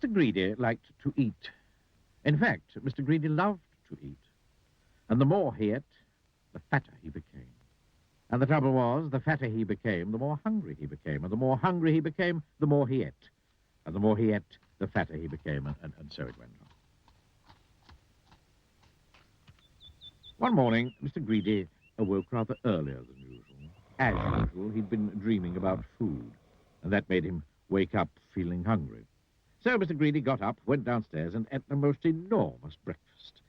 Mr. Greedy liked to eat. In fact, Mr. Greedy loved to eat. And the more he ate, the fatter he became. And the trouble was, the fatter he became, the more hungry he became. And the more hungry he became, the more he ate. And the more he ate, the fatter he became, and so it went on. One morning, Mr. Greedy awoke rather earlier than usual. As usual, he'd been dreaming about food, and that made him wake up feeling hungry. So Mr. Greedy got up, went downstairs, and ate the most enormous breakfast.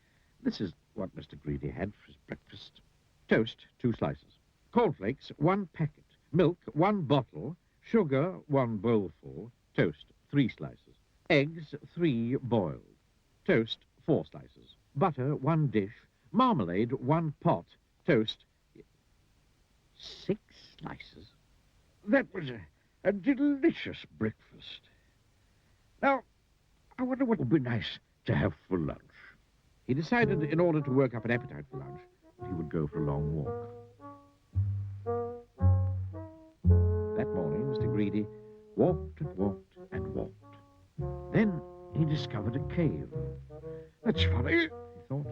This is what Mr. Greedy had for his breakfast. Toast, 2 slices. Cornflakes, 1 packet. Milk, 1 bottle. Sugar, 1 bowlful. Toast, 3 slices. Eggs, 3 boiled. Toast, 4 slices. Butter, 1 dish. Marmalade, 1 pot. Toast, 6 slices. That was a delicious breakfast. Now, I wonder what would be nice to have for lunch. He decided, in order to work up an appetite for lunch, that he would go for a long walk. That morning, Mr. Greedy walked and walked and walked. Then he discovered a cave. That's funny, he thought.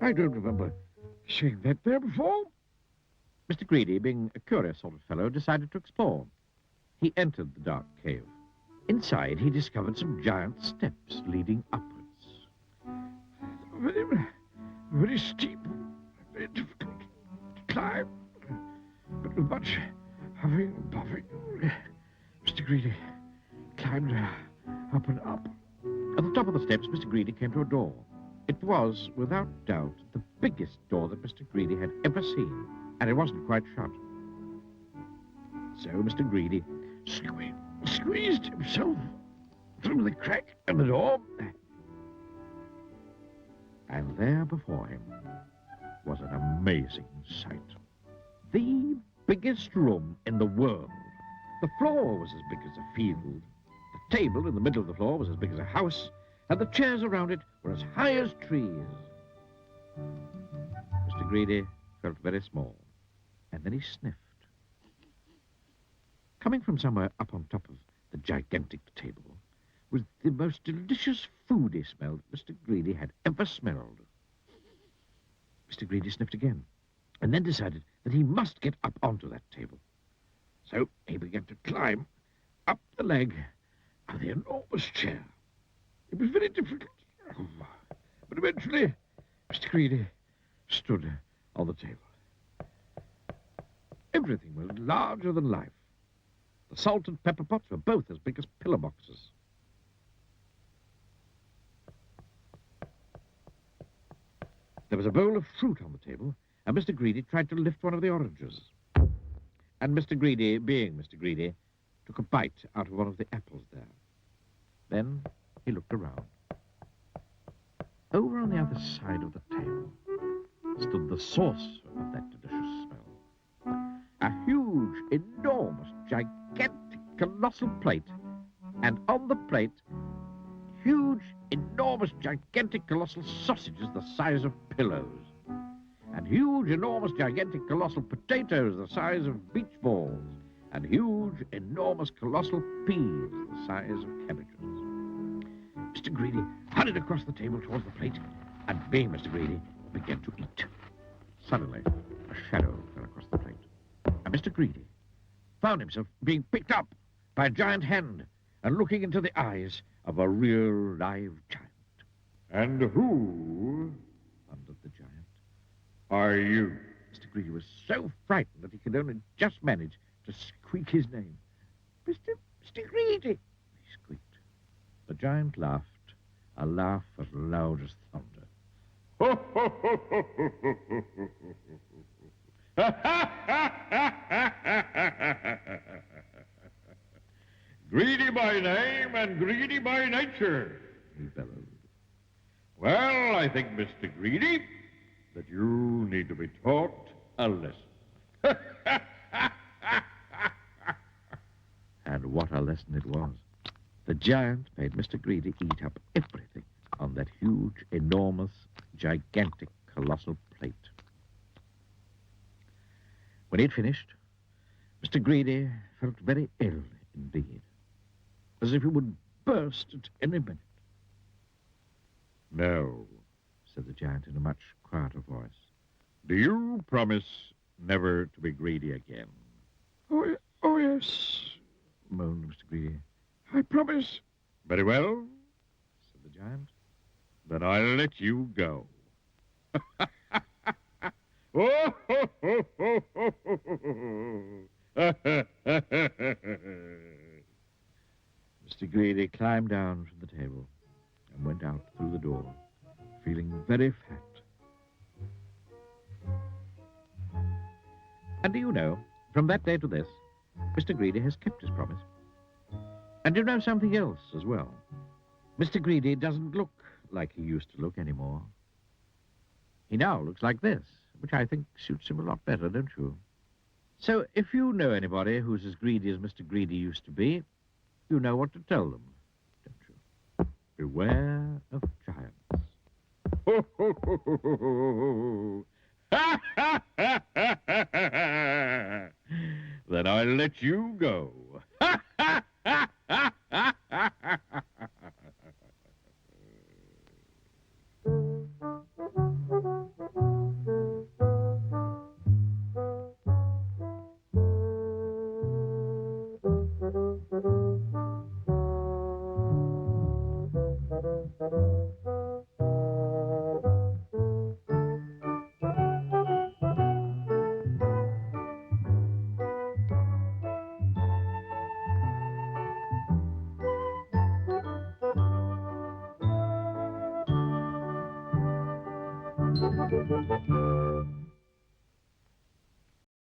I don't remember seeing that there before. Mr. Greedy, being a curious sort of fellow, decided to explore. He entered the dark cave. Inside, he discovered some giant steps leading upwards. Very, very steep, very difficult to climb, but with much huffing and puffing. Mr. Greedy climbed up and up. At the top of the steps, Mr. Greedy came to a door. It was, without doubt, the biggest door that Mr. Greedy had ever seen, and it wasn't quite shut. So Mr. Greedy squeezed himself through the crack in the door, and there before him was an amazing sight. The biggest room in the world. The floor was as big as a field. The table in the middle of the floor was as big as a house, and the chairs around it were as high as trees. Mr. Greedy felt very small, and then he sniffed. Coming from somewhere up on top of the gigantic table was the most delicious foody smell that Mr. Greedy had ever smelled. Mr. Greedy sniffed again, and then decided that he must get up onto that table. So he began to climb up the leg of the enormous chair. It was very difficult, but eventually Mr. Greedy stood on the table. Everything was larger than life. The salt and pepper pots were both as big as pillar boxes. There was a bowl of fruit on the table, and Mr. Greedy tried to lift one of the oranges. And Mr. Greedy, being Mr. Greedy, took a bite out of one of the apples there. Then he looked around. Over on the other side of the table stood the source of that delicious smell. A huge, enormous, gigantic, colossal plate. And on the plate, huge, enormous, gigantic, colossal sausages the size of pillows. And huge, enormous, gigantic, colossal potatoes the size of beach balls. And huge, enormous, colossal peas the size of cabbages. Mr. Greedy hurried across the table towards the plate, and being Mr. Greedy, began to eat. Suddenly, a shadow fell across the plate, and Mr. Greedy found himself being picked up by a giant hand and looking into the eyes of a real live giant. And who, thundered the giant, are you? Mr. Greedy was so frightened that he could only just manage to squeak his name. Mr. Greedy, he squeaked. The giant laughed, a laugh as loud as thunder. Ho, ho, ho, ho, ho, ho, ho, ho. Greedy by name and greedy by nature, He bellowed. Well, I think, Mr. Greedy, that you need to be taught a lesson. And what a lesson it was. The giant made Mr. Greedy eat up everything on that huge, enormous, gigantic, colossal plate. When he'd finished, Mr. Greedy felt very ill indeed, as if he would burst at any minute. No, Said the giant in a much quieter voice. do you promise never to be greedy again? Oh, yes, moaned Mr. Greedy. I promise. Very well, Said the giant. then I'll let you go. Oh, ho, ho, ho, ho, ho, ho. Mr. Greedy climbed down from the table and went out through the door, feeling very fat. And do you know, from that day to this, Mr. Greedy has kept his promise. And you know something else as well. Mr. Greedy doesn't look like he used to look anymore. He now looks like this, which I think suits him a lot better, don't you? So if you know anybody who's as greedy as Mr. Greedy used to be, you know what to tell them, don't you? Beware of giants. Ho, ho, ho, ho, ho, ho. Ha, ha, ha, ha, ha, ha. Then I'll let you go. Ha, ha, ha, ha, ha, ha, ha, ha.